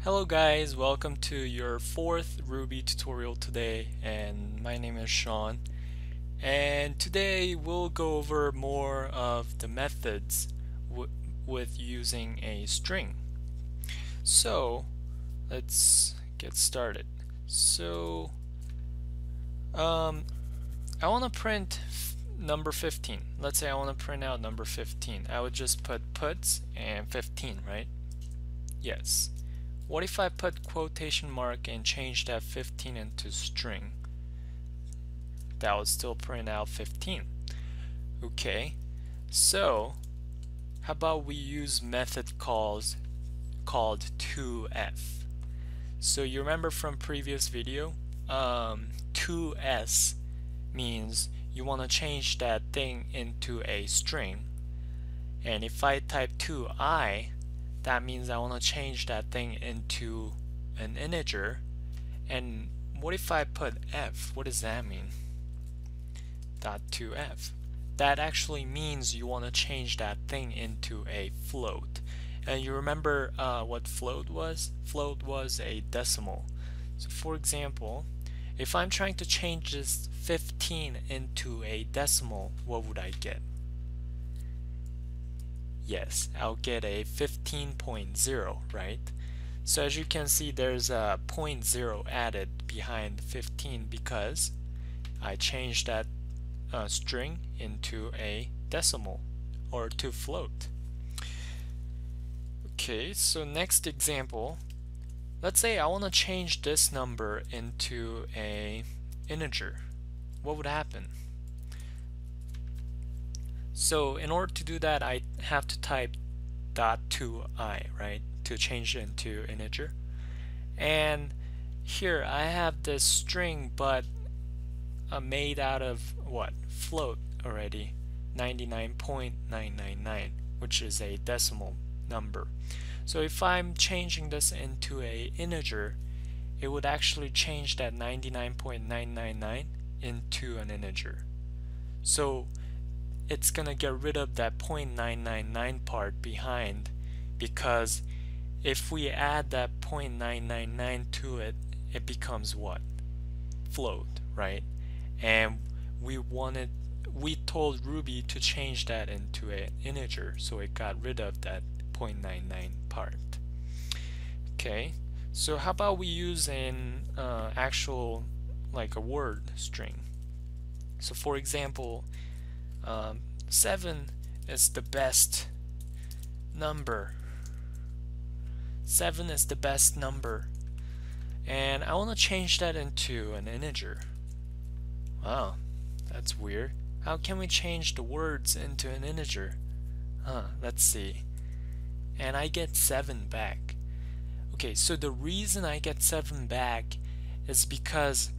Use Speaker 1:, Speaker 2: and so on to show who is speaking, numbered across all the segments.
Speaker 1: Hello guys, welcome to your fourth Ruby tutorial today, and my name is Sean, and today we'll go over more of the methods with using a string. So let's get started. So I want to print number 15. Let's say I want to print out number 15. I would just put puts and 15, right? Yes. What if I put quotation mark and change that 15 into string? That would still print out 15. Okay, so how about we use method called 2f. So you remember from previous video, 2s means you want to change that thing into a string, and if I type 2i, that means I want to change that thing into an integer. And what if I put f? What does that mean? Dot 2f. That actually means you want to change that thing into a float. And you remember what float was? Float was a decimal. So for example, if I'm trying to change this 15 into a decimal, what would I get? Yes, I'll get a 15.0, right? So as you can see, there's a 0.0 added behind 15 because I changed that string into a decimal or to float. Okay, so next example, let's say I want to change this number into a integer. What would happen? So in order to do that, I have to type .2i, right, to change it into integer. And here I have this string, but made out of what? Float already, 99.999, which is a decimal number. So if I'm changing this into a integer, it would actually change that 99.999 into an integer. So it's gonna get rid of that 0.999 part behind, because if we add that 0.999 to it, it becomes what? Float, right? And we told Ruby to change that into an integer, so it got rid of that 0.99 part. Okay, so how about we use an actual, like a word string. So for example, 7 is the best number. 7 is the best number. And I want to change that into an integer. Wow, that's weird. How can we change the words into an integer? Let's see. And I get 7 back. Okay, so the reason I get 7 back is because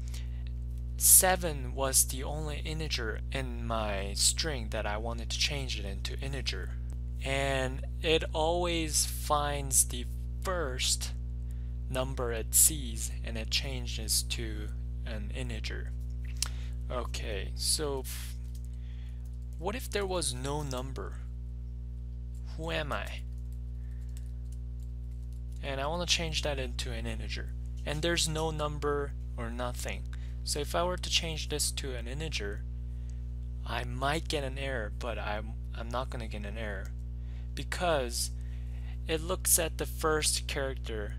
Speaker 1: 7 was the only integer in my string that I wanted to change it into integer. And it always finds the first number it sees and it changes to an integer. Okay, so what if there was no number? Who am I? And I want to change that into an integer. And there's no number or nothing. So if I were to change this to an integer, I might get an error, but I'm not going to get an error because it looks at the first character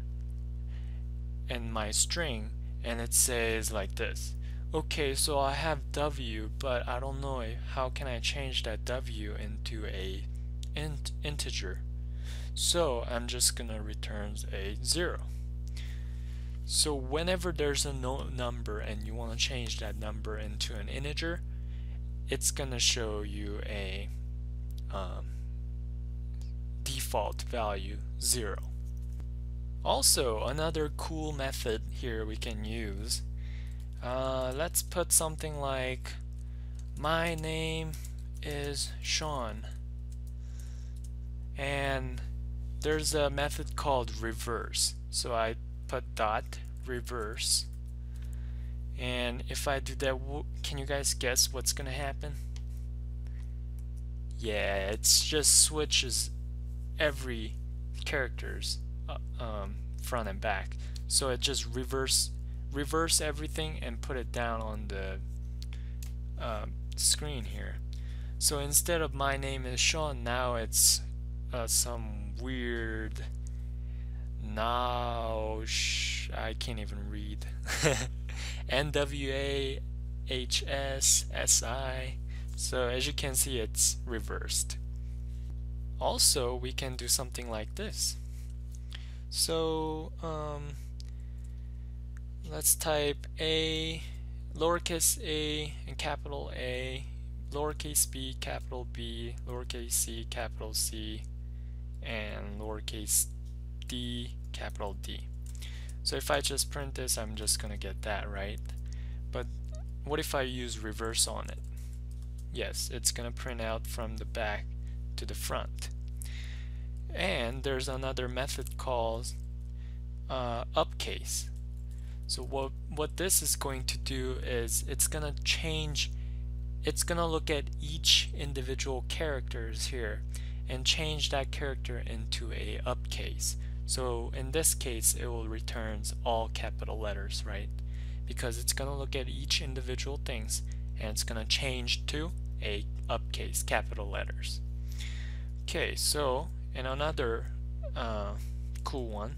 Speaker 1: in my string and it says like this. Okay, so I have W, but I don't know how can I change that W into a integer. So I'm just going to return a 0. So whenever there's a no number and you want to change that number into an integer, it's gonna show you a default value 0. Also, another cool method here we can use, let's put something like my name is Sean, and there's a method called reverse. So I put dot reverse, and if I do that, can you guys guess what's gonna happen? Yeah, it just switches every characters front and back. So it just reverse everything and put it down on the screen here. So instead of my name is Sean, now it's some weird I can't even read. NWAHSSI. So as you can see, it's reversed. Also, we can do something like this. So let's type A, lowercase a and capital A, lowercase b, capital B, lowercase c, capital C, and lowercase d, capital D. So if I just print this, I'm just gonna get that, right? But what if I use reverse on it? Yes, it's gonna print out from the back to the front. And there's another method called upcase. So what this is going to do is it's gonna look at each individual characters here and change that character into a upcase. So in this case, it will returns all capital letters, right? Because it's gonna look at each individual things and it's gonna change to a upcase, capital letters. Okay, so in another cool one,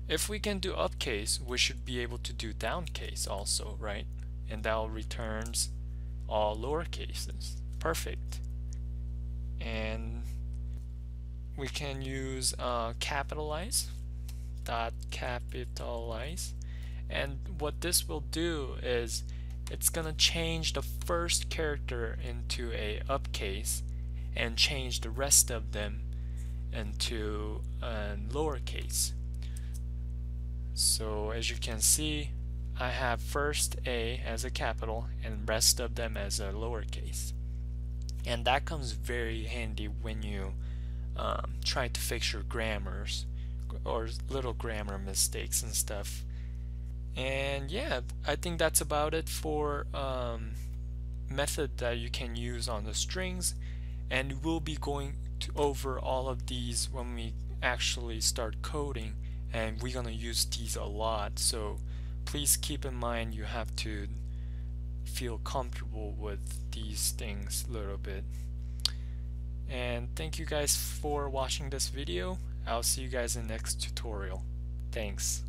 Speaker 1: if we can do upcase, we should be able to do downcase also, right? And that will returns all lower cases. Perfect. And we can use capitalize, dot capitalize, and what this will do is it's gonna change the first character into a upcase and change the rest of them into a lowercase. So as you can see, I have first A as a capital and rest of them as a lowercase, and that comes very handy when you try to fix your grammars or little grammar mistakes and stuff. And yeah, I think that's about it for method that you can use on the strings, and we'll be going over all of these when we actually start coding, and we're gonna use these a lot, so please keep in mind you have to feel comfortable with these things a little bit. And thank you guys for watching this video. I'll see you guys in the next tutorial. Thanks.